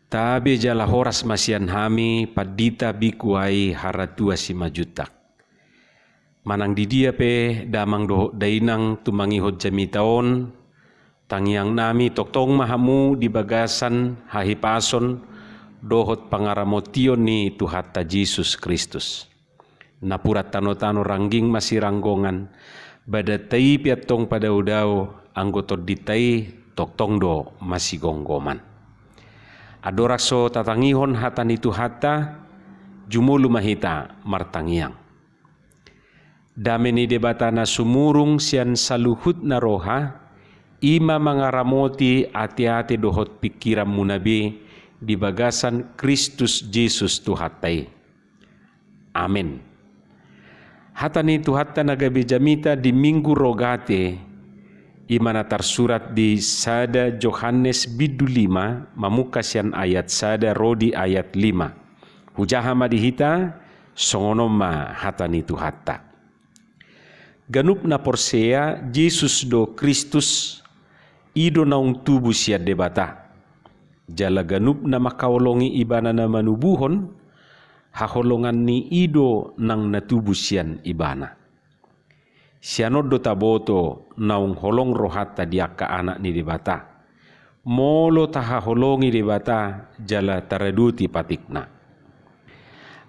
Tabe jala horas masian hami padita bikuai haratua si majutak. Manang di dia pe damang do dainang tumangihod jami taon, tangiang nami toktong mahamu di bagasan hahipason dohot pangaramotion ni Tuhata Jesus Kristus. Napurat tano-tano rangging masih ranggongan, badatai piatong pada udao anggoto ditai toktong do masih gonggoman. Adoraso tatangihon hatan itu hata jumulu mahita martangiang. Dameni debatana sumurung sian saluhut na roha ima mangaramoti ati-ati dohot pikiran munabi di bagasan Kristus Jesus Tuhatai. Amin. Hatan itu hata nagabi jamita di minggu rogate imana tersurat di sada Yohanes bidu 5 mamukasian ayat sada rodi ayat 5 hujahama dihita songonoma hatan itu hatta ganup na porsea Jesus do Kristus ido naung tubuh sia debata jala ganup na makawolongi ibana na manubuhon haholongan ni ido nang natubuh sian ibana. Sianod do taboto naung holong rohata diaka anak ni debata. Molo taha holongi debata jala taraduti patikna.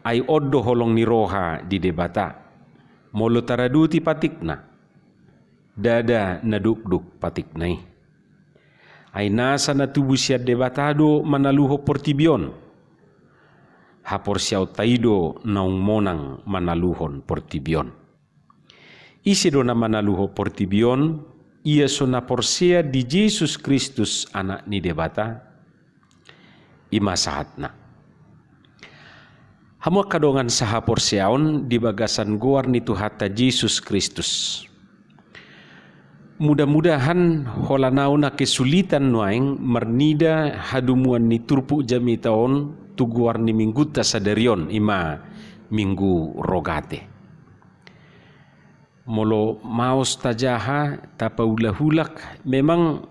Ay oddo holong ni roha di debata. Molo taraduti patikna. Dada naduk-duk patiknai. Ay nasa natubu siya debatado manaluho portibion. Hapor siyaw taido naung monang manaluhon portibion. Isi do na manaluho portibion, ia sona porsea di Jesus Kristus anak ni debata, ima sahatna. Hamu kadongan saha porseaon di bagasan goar ni Tuhata Jesus Kristus. Mudah-mudahan holanauna kesulitan nuaing mernida hadumuan ni turpu jami taon tuguar ni mingguta sadarion ima minggu rogate. Molo maos tajaha tapaulahulak memang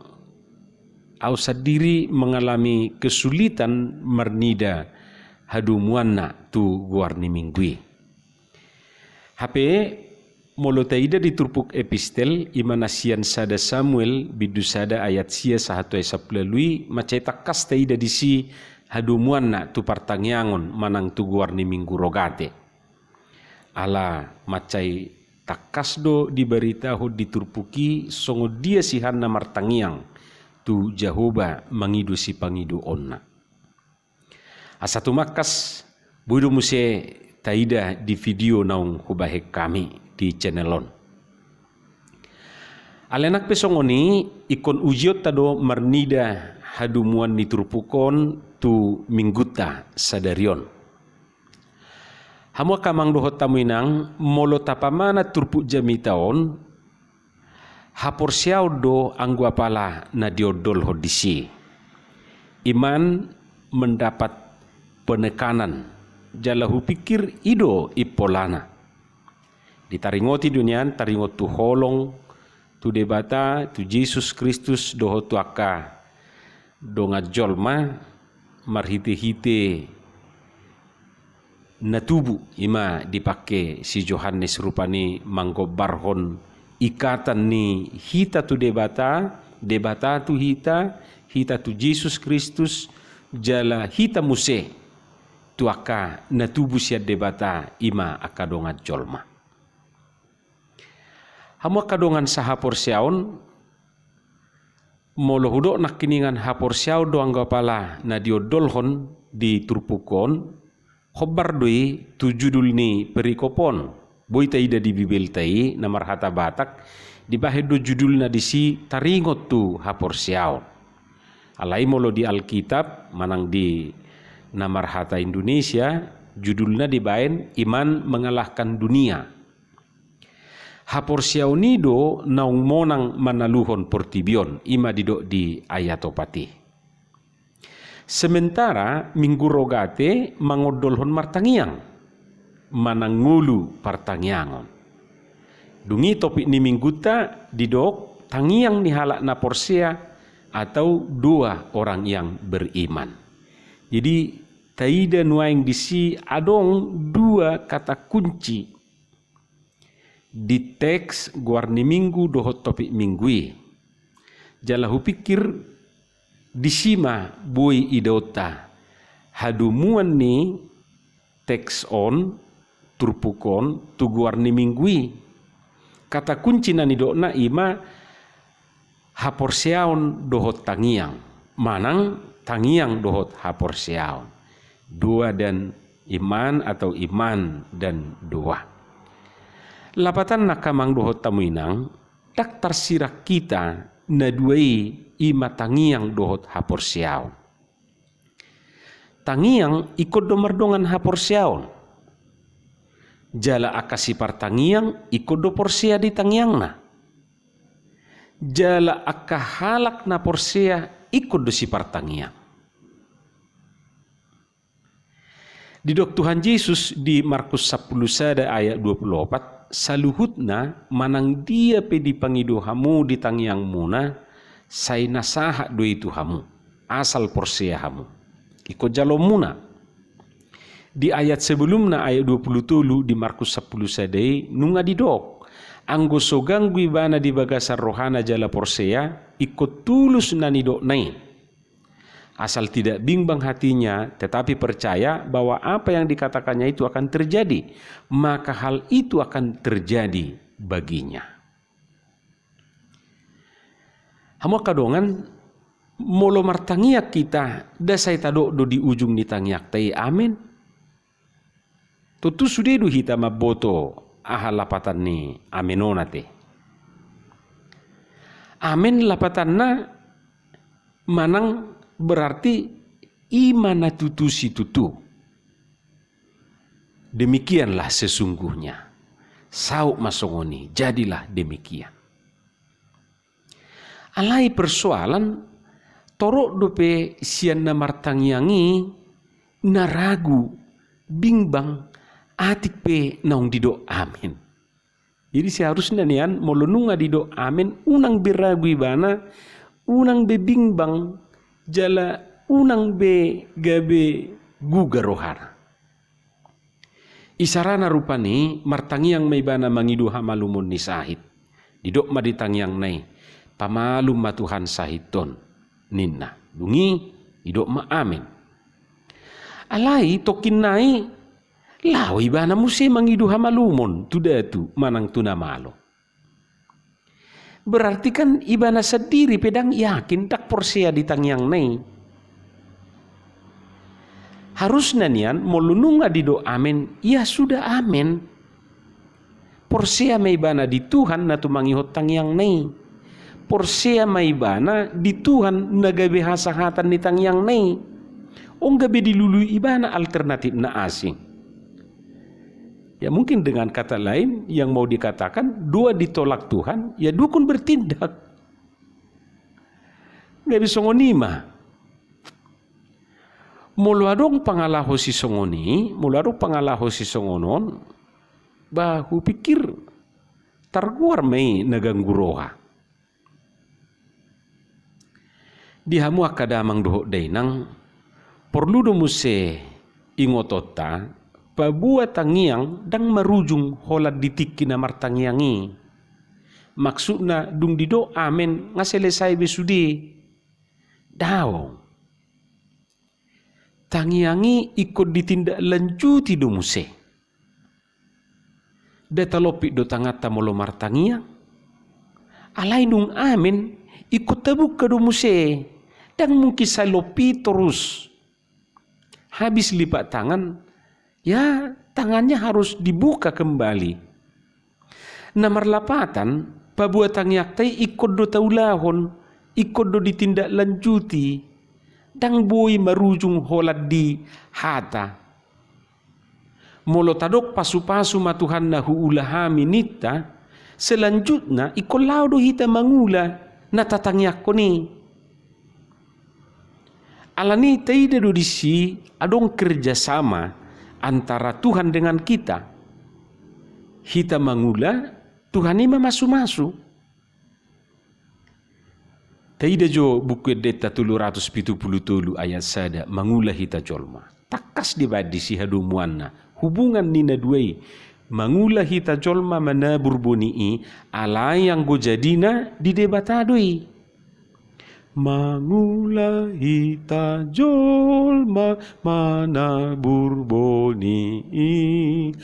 ausad diri mengalami kesulitan mernida hadumuanna tu guarni minggui. HP molo taida diturpuk epistel imanasian sada Samuel bidu sada ayat sia sahato esaplalui macetak kas taida disi hadumuanna tu partangyangon manang tu guarni minggu rogate. Ala macai takasdo diberitahu diturpuki songo dia sihanna martangiang tu Jehovah mangidu si pangidu onna. Asatu makas budu muse taida di video naung hubahek kami di channelon. Alenak pesongoni ikon ujiot tado marnida hadumuan diturpukon tu mingguta sadarion. Hamu kamang dohot tamuinang molo tapamana turpu jami taon hapor siaw do anggua pala na diodol hodisi. Iman mendapat penekanan jalahu pikir ido ipolana. Ditaringoti dunian taringot tu holong tu debata tu Jesus Kristus dohot tu aka do ngajolma marhite-hite natubu ima dipakai si Yohanes rupani manggobarhon ikatan ni hita tu debata tu hita tu Jesus Kristus jala hita muse tu aka natubu sia debata ima akadongan jolma. Hamu akadongan saha porsiaon molo hudok nak kiningan hapor siaw do anggapala na diodolhon di turpukon khobar doi tu judul ni perikopon boy taida di bibel tai namar hata batak di bahedo judul na disi taringot tu hapor siaw alai molo di Alkitab manang di namar hata Indonesia judulna di baen iman mengalahkan dunia. Hapor siaw nido naung monang manaluhon portibion ima didok di ayatopati. Sementara minggu rogate mangodolhon martangiang manangulu partangiangon. Dungi topik ni mingguta didok tangiang ni halak na porsea atau dua orang yang beriman. Jadi taida nuaing disi adong dua kata kunci di teks guarni minggu dohot topik minggui. Jalahu pikir disima bui idota hadumuan ni teks on turpukon tu guarni minggui. Kata kunci nani dokna ima haporseaon dohot tangiang. Manang tangiang dohot haporseaon. Dua dan iman atau iman dan dua. Lapatan nakamang dohot tamuinang dak tersirak kita na duai ima tangiang dohot haporseaon. Tangiang ikut domerdongan haporseaon. Jala akasipar tangiang ikut do porsea di tangiangna. Jala akahalak na porsea ikut do sipar tangiang. Di dok Tuhan Yesus di Markus 10 sada ayat 24, saluhutna manang dia pe dipangido hamu di tangiang muna, say nasaha do itu hamu, asal porsea hamu. Ikut jalo muna. Di ayat sebelumna ayat 27 di Markus 10 sadai nunga di dok. Anggo soganggu ibana di bagasar rohana jala porsea, ikut tulus nani dok nai. Asal tidak bimbang hatinya, tetapi percaya bahwa apa yang dikatakannya itu akan terjadi, maka hal itu akan terjadi baginya. Hamu kadongan molo martangiak kita dasai tado do di ujung ni tangiak tai amin. Tutu sudedu hita maboto ahal lapatan ni amenonate. Amin lapatanna manang berarti imana tutusi tutu. Demikianlah sesungguhnya. Sauk masongoni, jadilah demikian. Alai persoalan torok dope sian na martangyangi na ragu bingbang atik pe naung dido amin. Jadi seharusnya nian molonunga dido amin unang biragu ibana unang be bingbang jala unang be gabe guga rohana. Isarana rupani martangiang may bana mangidu hamalumun ni sahit. Didok maditangiang nai pamalum matuhan sahiton ninna. Dungi didok ma amin. Alai tokin nai lawi bana musi mangidu hamalumon tudatu manang tunamalo. Berarti kan ibana sendiri pedang yakin tak porsea di tangiang nai. Harusnya nian molununga di do amin, ya sudah amin. Porsea maibana di Tuhan na tumangihot tangiang nai. Porsea maibana di Tuhan na gabe hasahatan di tangiang nai. Ong gabe dilului ibana alternatif na asing. Ya mungkin dengan kata lain yang mau dikatakan dua ditolak Tuhan, ya dukun bertindak. Gak bisa ngonima. Muluadong pangalaho si songoni, muluadong pangalaho si songonon, bahu pikir targuar may naganggu roha. Dihamu akadamang doho dainang, porludo muse ingotota, pabuat tangiang dang marujung holat ditiki na martangiangi. Maksudna dung dido amen nga selesai besudi. Daw. Tangiangi ikut ditindak lanjuti do muse. Datalopi do tangata molo martangiang. Alai dung amen ikut tabuk ke do muse. Dan mungkin salopi terus. Habis lipat tangan, ya tangannya harus dibuka kembali. Namar lapatan, pabuat tangiak tay ikut do taulahon, ikut do ditindak lanjuti. Dang boy marujung holat di hata. Molo tadok pasu-pasu matuhan na huulahami nita, selanjutnya ikolau do hita mangula na tatangyak ko ni. Alani taida do disi adong kerjasama antara Tuhan dengan kita. Hita mangula, Tuhan ima masu-masu. Taida jo buku deta 377 ayat sada mangulah hita jolma. Takas dibadi si hadumuanna. Hubungan nina duai. Mangulah hita jolma manabur bonii ala yang go jadina di debatadui. Mangulah hita jolma manabur bonii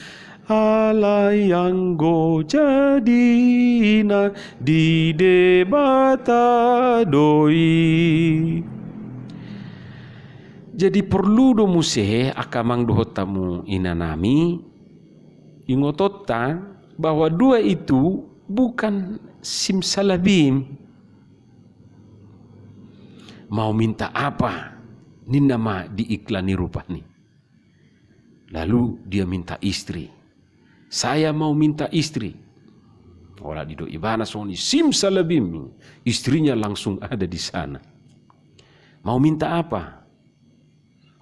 ala yang go jadina di debata doi. Jadi perlu do museh akamang dohot tamu inanami ingotota bahwa dua itu bukan simsalabim. Mau minta apa? Ninama diiklani rupani. Lalu dia minta istri. Saya mau minta istri. Orang di doi bana soni simsalabim. Istrinya langsung ada di sana. Mau minta apa?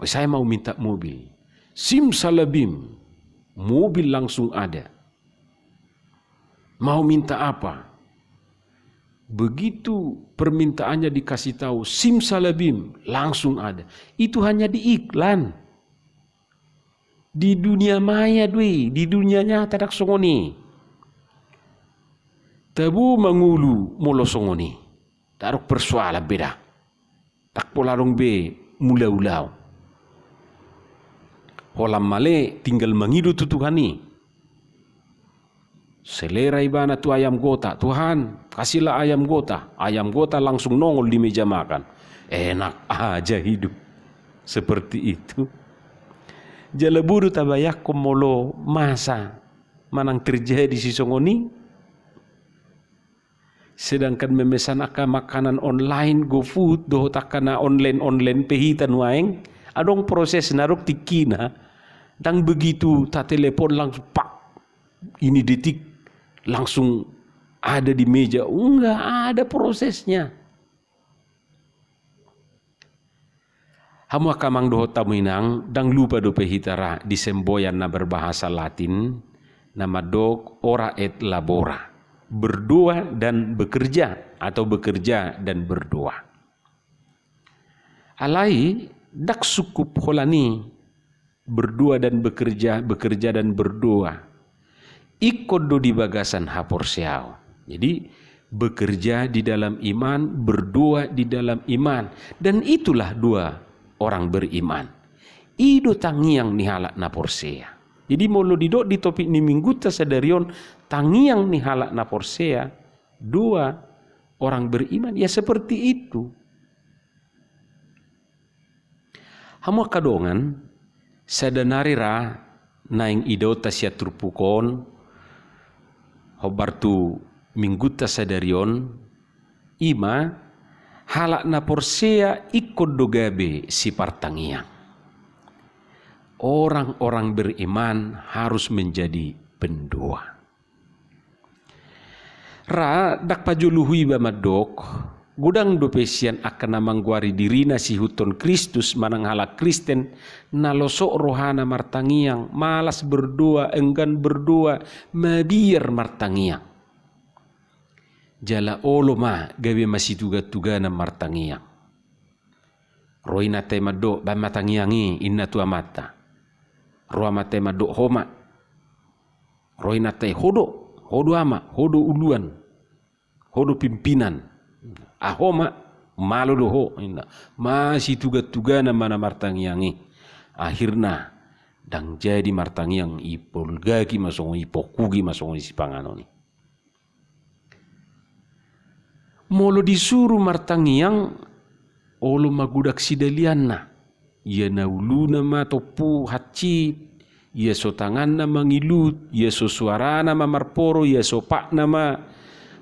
Oh, saya mau minta mobil. Simsalabim. Mobil langsung ada. Mau minta apa? Begitu permintaannya dikasih tahu simsalabim langsung ada. Itu hanya di iklan. Di dunia maya dui, di dunia nyata tak songoni. Tabu mangulu molo songoni. Taruk persoalan beda. Tak polarong be mula-ulau. Holam male tinggal mengidu tutuhani. Selera ibana tu ayam gota. Tuhan, kasihlah ayam gota. Ayam gota langsung nongol di meja makan. Enak aja hidup. Seperti itu. Jalaburu tabayak komolo masa manang terjadi si songoni. Sedangkan memesan akan makanan online GoFood doh takana online pehitan waeng adong proses naruk tikina dan begitu tak telepon langsung pak ini detik langsung ada di meja. Enggak ada prosesnya. Hamu akamang doho tamuinang dang lupa do pehitara di semboyan na berbahasa Latin nama dok ora et labora, berdoa dan bekerja atau bekerja dan berdoa. Alai dak sukup holani berdoa dan bekerja dan berdoa. Ikut do di bagasan hapor siau. Jadi bekerja di dalam iman, berdoa di dalam iman, dan itulah dua orang beriman. Ido tangiang nihalak na porsea. Jadi molo didok di topik ni mingguta sadarion tangiang nihalak na porsea. Dua orang beriman ya seperti itu. Hamu kadongan sadanarira naing idota sia turpukon hobartu mingguta sadarion ima halak na porsea ikut dogabe si partangiang. Orang-orang beriman harus menjadi pendoa. Ra dak pajuluhui bamadok gudang dopesian akan namangguari dirina si huton Kristus manang halak Kristen nalosok rohana martangiang malas berdoa enggan berdoa mabiar martangiang. Jala olo ma gawe masih tuga-tuga na martangiang. Roina te mado ba matangiangi inna tua mata. Roa mate mado homa. Roina te hodo ama, hodo uluan. Hodo pimpinan. Ahoma malu doho inna. Masih tuga-tuga na mana martangiangi. Akhirna dang jadi martangiang ipolgaki masong ipokugi masong isi panganoni. Molo disuruh martangiang olo magudak sidalianna. Ia nauluna ma topu hacit. Ia so tanganna mangilut. Ia so suarana mamarporo. Ia so pakna ma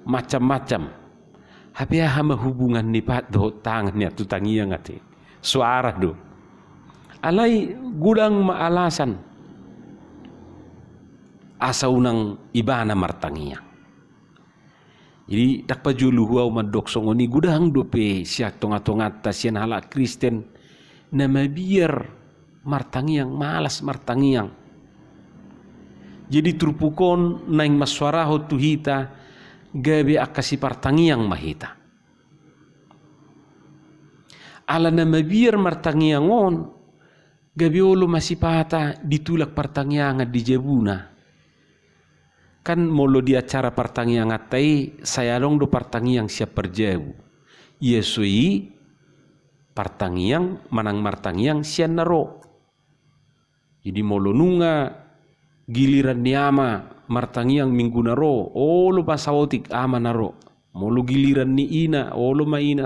macam-macam. Habis hama hubungan ni pat do tangannya tu tangiang ate. Suara do. Alai gudang maalasan. Asa unang ibana martangiang. Jadi tak pajulu huau madok songoni gudang dope siak tongat-tongat tasian halak Kristen nama biar martangiang malas martangiang. Jadi turpukon naing maswaraho tuhita gabe akasi partangiang mahita. Ala na mabir martangiangon, gabiolo masipata ditulak pertangiangan di jebuna. Kan molo di acara pertangiangan tai, saya dong do pertangiang siap perjebu. Yesui pertangiang manang martangiang sian naro. Jadi molo nunga giliran niama martangiang minggu naro, olo pasaotik ama naro. Molo giliran ni ina, olo maina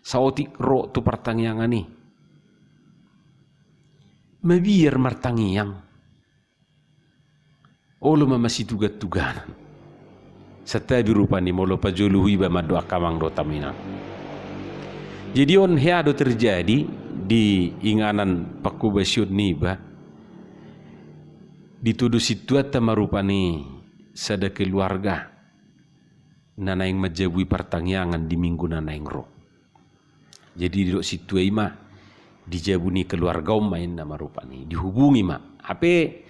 saotik ro tu pertangiangan ni. Mabiar martangiang. Olo mamasi tugat-tuganan. Setabi rupa ni molo pajuluhi ba madoa kamang do tamina. Jadi on heado terjadi di inganan pakubasyud niba. Dituduh situata marupani sada keluarga nanaing majabui pertangiangan di minggu nanaing ro. Jadi duduk situ ima dijabuni keluarga main nama rupani dihubungi ma. Ape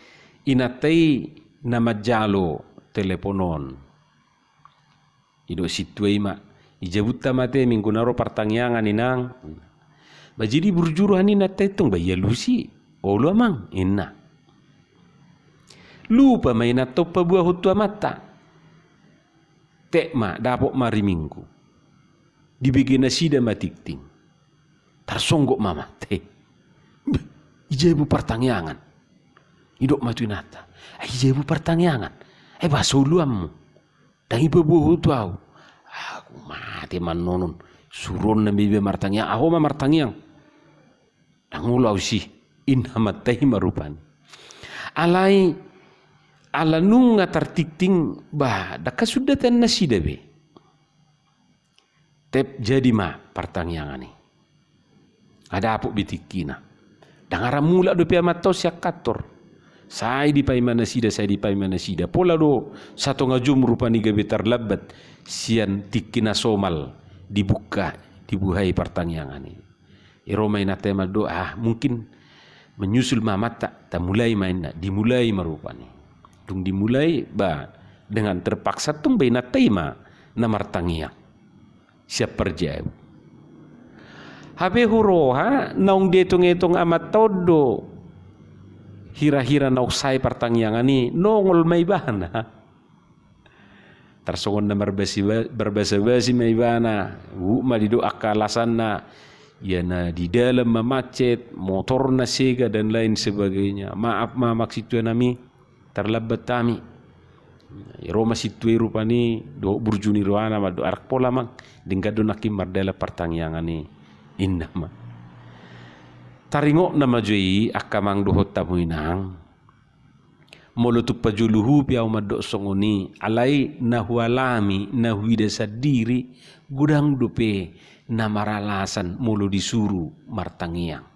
inatai nama jalo teleponon. Duduk situ ima dijabut tamate minggu naro pertangiangan inang. Bajidi burjuruhan ina tetong baya lusi. Olo amang inna. Lupa maina topa buah hutua mata. Tekma dapok mari minggu. Dibikin nasida matikting. Tarsonggok mama teh. Ijebu pertangiangan. Idok matuinata. Ijebu pertangiangan. Basuluammu. Dan ibu buah hutua. Aku mati manonon. Surun nabi be martangiang. Aku ma martangiang. Dan ulau sih. Inna matai marupan. Alai. Ala nunga tertikting bah daka sudah tan nasida be. Tep jadi ma pertangiangan ni. Ada apa bitikina. Dangara mula do pia matau siak kator. Saya di pai mana sida, saya di pai mana sida. Pola do satu ngajum rupani gabe terlabat sian tikina somal dibuka dibuhai pertangiangan ni. Iromai na tema do mungkin menyusul mamata tak mulai main dimulai marupani. Tung dimulai ba dengan terpaksa tung baina tema namar tangiang siap perjau. Habe huroha naung detong-etong amat todo hira-hira nauk sai pertangiangan ni nongol may bana. Tarsongon na berbasa-basi may bana. Malido akalasan na ya na di dalam memacet, motor na sega dan lain sebagainya. Maaf maksud nami terlambat kami. Roma situe rupani do burjuni roana ma do arak pola mang dingkado nakim mardela pertangiangan ni innama taringok nama joi akamang dohot tamuinang molutup pajuluhu piau madok songoni alai nahualami nahuida sadiri gudang dope namaralasan mulu disuru martangiang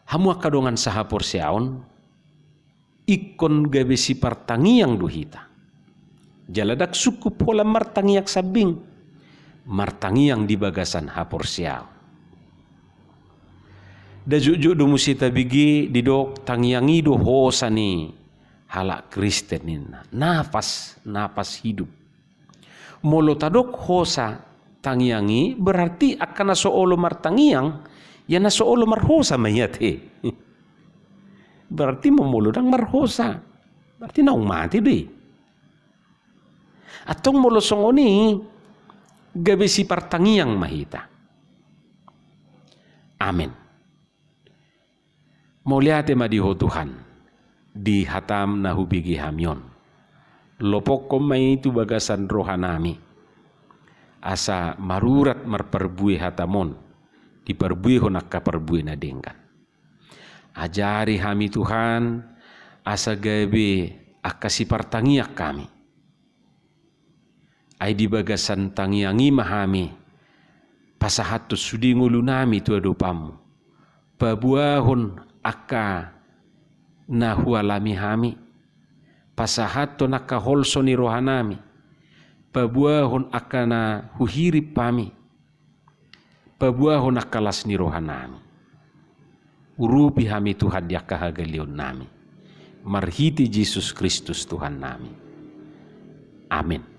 hamu akadongan sahapor siaon ikon gabesi partangiang dohita jaladak suku pola martangiak sabing martangiang di bagasan hapor siau. Da jujuk do musita bigi didok tangiangi do hosani halak Kristen nafas hidup. Molo tadok hosa tangiangi berarti akan soolo martangiang ya na soolo marhosa mayate. Berarti memolo dang marhosa. Berarti naung mati deh. Atong molo songoni gabesi pertangiang mahita. Amin. Mauliate madiho Tuhan di hatam nahubigi hamyon. Lopok komai itu bagasan rohanami. Asa marurat marperbui hatamon diperbui honakka perbui nadengkan. Ajari hami Tuhan asa gabe akasi pertangiak kami. Ai di bagasan tangiangi mahami pasahatus sudi ngulunami tu adupamu pabuahon akka nahualami hami pasahato naka holsoni rohanami pabuahon akana huhirip pami pabuahon akalasni rohanami urupi hami Tuhan yakahagalion nami marhiti Yesus Kristus Tuhan nami amin.